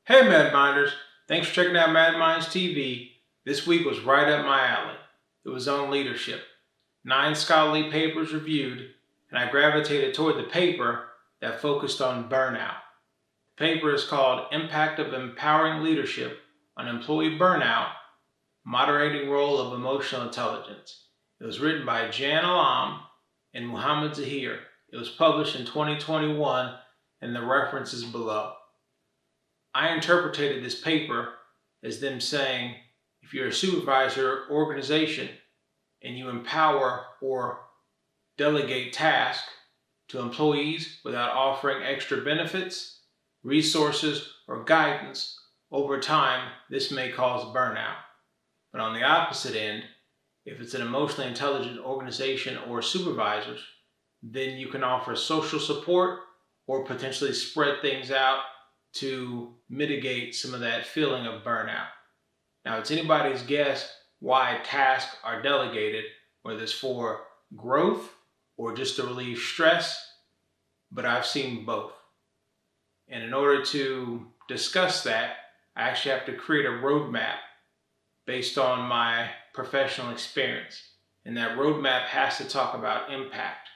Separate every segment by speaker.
Speaker 1: Hey Mad Minders, thanks for checking out Mad Minds TV. This week was right up my alley. It was on leadership. 9 scholarly papers reviewed, and I gravitated toward the paper that focused on burnout. The paper is called Impact of Empowering Leadership on Employee Burnout, Moderating Role of Emotional Intelligence. It was written by Jan Alam and Muhammad Zaheer. It was published in 2021, and the reference is below. I interpreted this paper as them saying, if you're a supervisor organization and you empower or delegate tasks to employees without offering extra benefits, resources, or guidance, over time, this may cause burnout. But on the opposite end, if it's an emotionally intelligent organization or supervisors, then you can offer social support or potentially spread things out to mitigate some of that feeling of burnout. Now, it's anybody's guess why tasks are delegated, whether it's for growth or just to relieve stress, but I've seen both. And in order to discuss that, I actually have to create a roadmap based on my professional experience. And that roadmap has to talk about impact.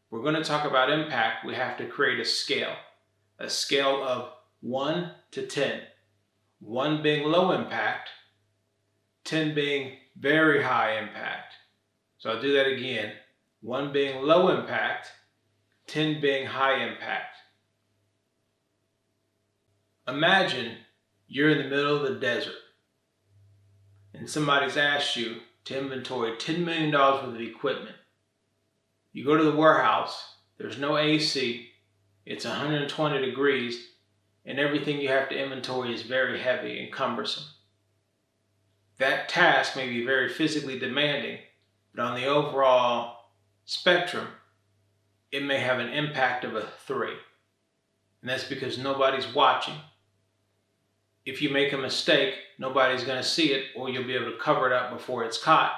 Speaker 1: If we're going to talk about impact, we have to create a scale of 1 to 10. 1 being low impact, 10 being very high impact. So I'll do that again. 1 being low impact, 10 being high impact. Imagine you're in the middle of the desert and somebody's asked you to inventory $10 million worth of equipment. You go to the warehouse, there's no AC, it's 120 degrees, and everything you have to inventory is very heavy and cumbersome. That task may be very physically demanding, but on the overall spectrum, it may have an impact of a 3. And that's because nobody's watching. If you make a mistake, nobody's going to see it, or you'll be able to cover it up before it's caught.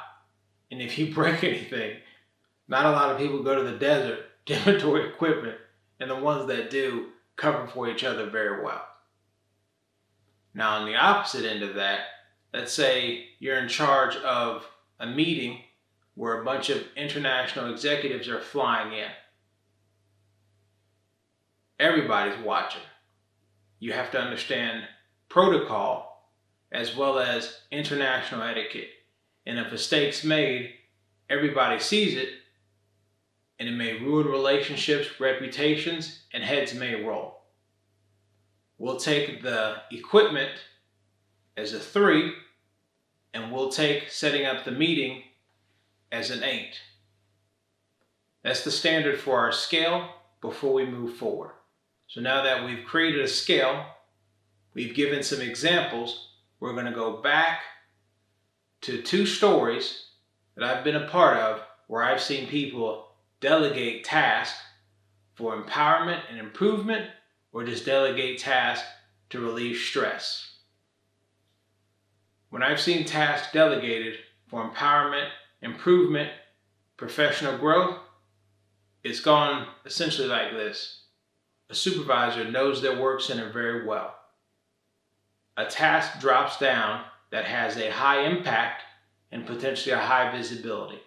Speaker 1: And if you break anything, not a lot of people go to the desert to inventory equipment, and the ones that do cover for each other very well. Now, on the opposite end of that, let's say you're in charge of a meeting where a bunch of international executives are flying in. Everybody's watching. You have to understand protocol as well as international etiquette. And if a mistake's made, everybody sees it, and it may ruin relationships, reputations, and heads may roll. We'll take the equipment as a 3, and we'll take setting up the meeting as an 8. That's the standard for our scale before we move forward. So now that we've created a scale, we've given some examples, we're going to go back to 2 stories that I've been a part of where I've seen people delegate tasks for empowerment and improvement, or just delegate tasks to relieve stress. When I've seen tasks delegated for empowerment, improvement, professional growth, it's gone essentially like this. A supervisor knows their work center very well. A task drops down that has a high impact and potentially a high visibility.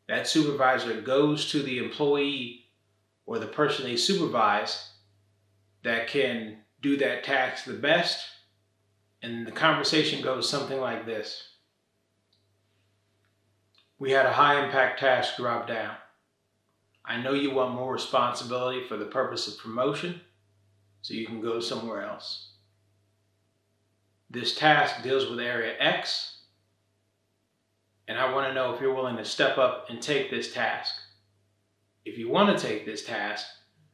Speaker 1: That supervisor goes to the employee or the person they supervise that can do that task the best, and the conversation goes something like this. We had a high impact task drop down. I know you want more responsibility for the purpose of promotion, so you can go somewhere else. This task deals with area X, and I want to know if you're willing to step up and take this task. If you want to take this task,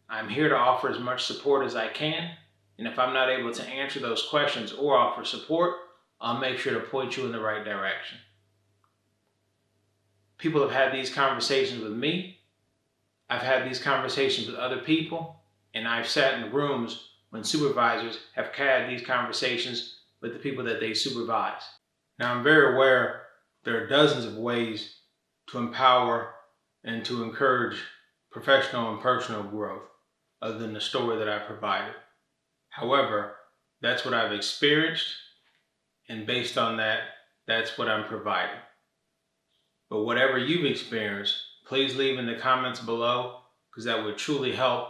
Speaker 1: I'm here to offer as much support as I can, and if I'm not able to answer those questions or offer support, I'll make sure to point you in the right direction. People have had these conversations with me. I've had these conversations with other people, and I've sat in rooms when supervisors have had these conversations with the people that they supervise. Now, I'm very aware there are dozens of ways to empower and to encourage professional and personal growth other than the story that I provided. However, That's what I've experienced, and based on that, that's what I'm providing. But whatever you've experienced, please leave in the comments below, because that would truly help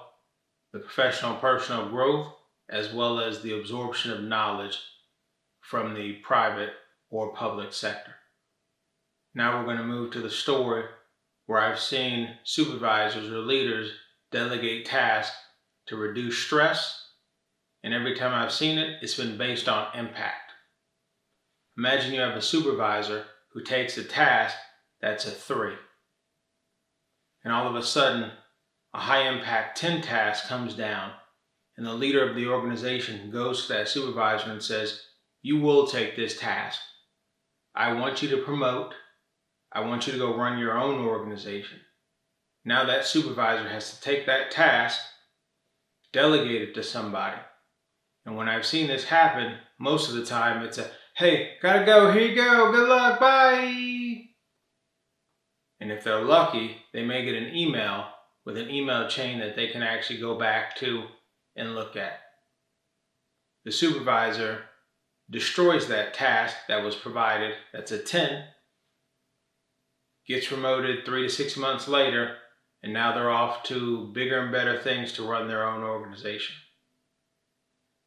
Speaker 1: the professional and personal growth, as well as the absorption of knowledge from the private or public sector. Now we're going to move to the story where I've seen supervisors or leaders delegate tasks to reduce stress, and every time I've seen it, it's been based on impact. Imagine you have a supervisor who takes a task that's a 3, and all of a sudden a high impact 10 task comes down, and the leader of the organization goes to that supervisor and says, "You will take this task. I want you to promote. I want you to go run your own organization." Now that supervisor has to take that task, delegate it to somebody. And when I've seen this happen, most of the time it's a, "Hey, gotta go, here you go, good luck, bye." And if they're lucky, they may get an email with an email chain that they can actually go back to and look at. The supervisor destroys that task that was provided, that's a 10, gets promoted 3 to 6 months later, and now they're off to bigger and better things to run their own organization.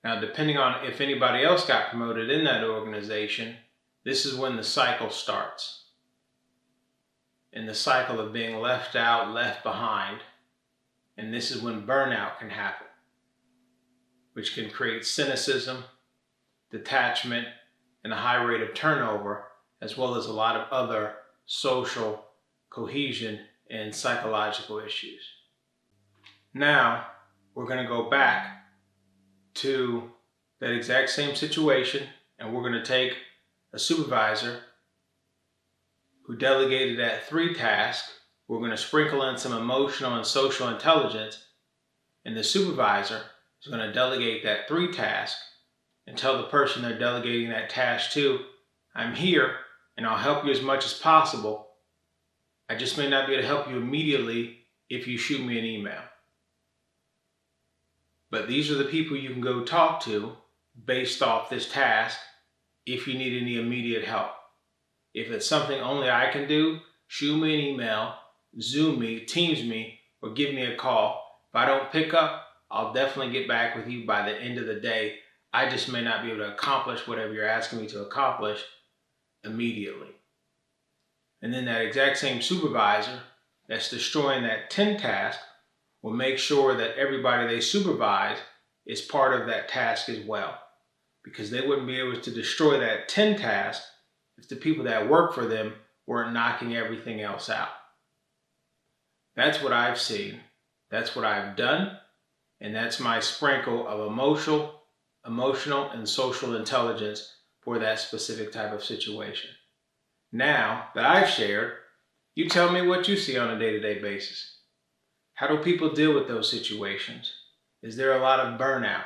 Speaker 1: Now, depending on if anybody else got promoted in that organization, this is when the cycle starts. And the cycle of being left out, left behind. And this is when burnout can happen, which can create cynicism, detachment, and a high rate of turnover, as well as a lot of other social cohesion and psychological issues. Now, we're going to go back to that exact same situation, and we're going to take a supervisor who delegated that 3 task. We're going to sprinkle in some emotional and social intelligence, and the supervisor is going to delegate that 3 task and tell the person they're delegating that task to, "I'm here and I'll help you as much as possible. I just may not be able to help you immediately if you shoot me an email. But these are the people you can go talk to based off this task if you need any immediate help. If it's something only I can do, shoot me an email, Zoom me, Teams me, or give me a call. If I don't pick up, I'll definitely get back with you by the end of the day. I just may not be able to accomplish whatever you're asking me to accomplish immediately." And then that exact same supervisor that's destroying that 10 task will make sure that everybody they supervise is part of that task as well. Because they wouldn't be able to destroy that 10 task if the people that work for them weren't knocking everything else out. That's what I've seen. That's what I've done. And that's my sprinkle of emotional and social intelligence for that specific type of situation. Now that I've shared, you tell me what you see on a day-to-day basis. How do people deal with those situations? Is there a lot of burnout?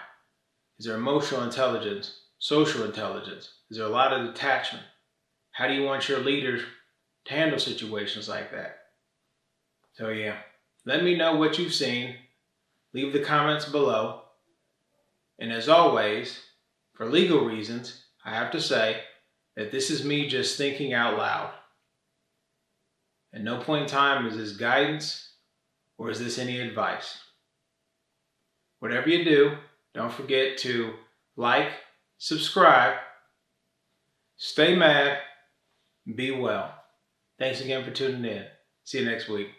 Speaker 1: Is there emotional intelligence, social intelligence? Is there a lot of detachment? How do you want your leaders to handle situations like that? So yeah, let me know what you've seen. Leave the comments below. And as always, for legal reasons, I have to say that this is me just thinking out loud. At no point in time is this guidance or is this any advice. Whatever you do, don't forget to like, subscribe, stay mad, be well. Thanks again for tuning in. See you next week.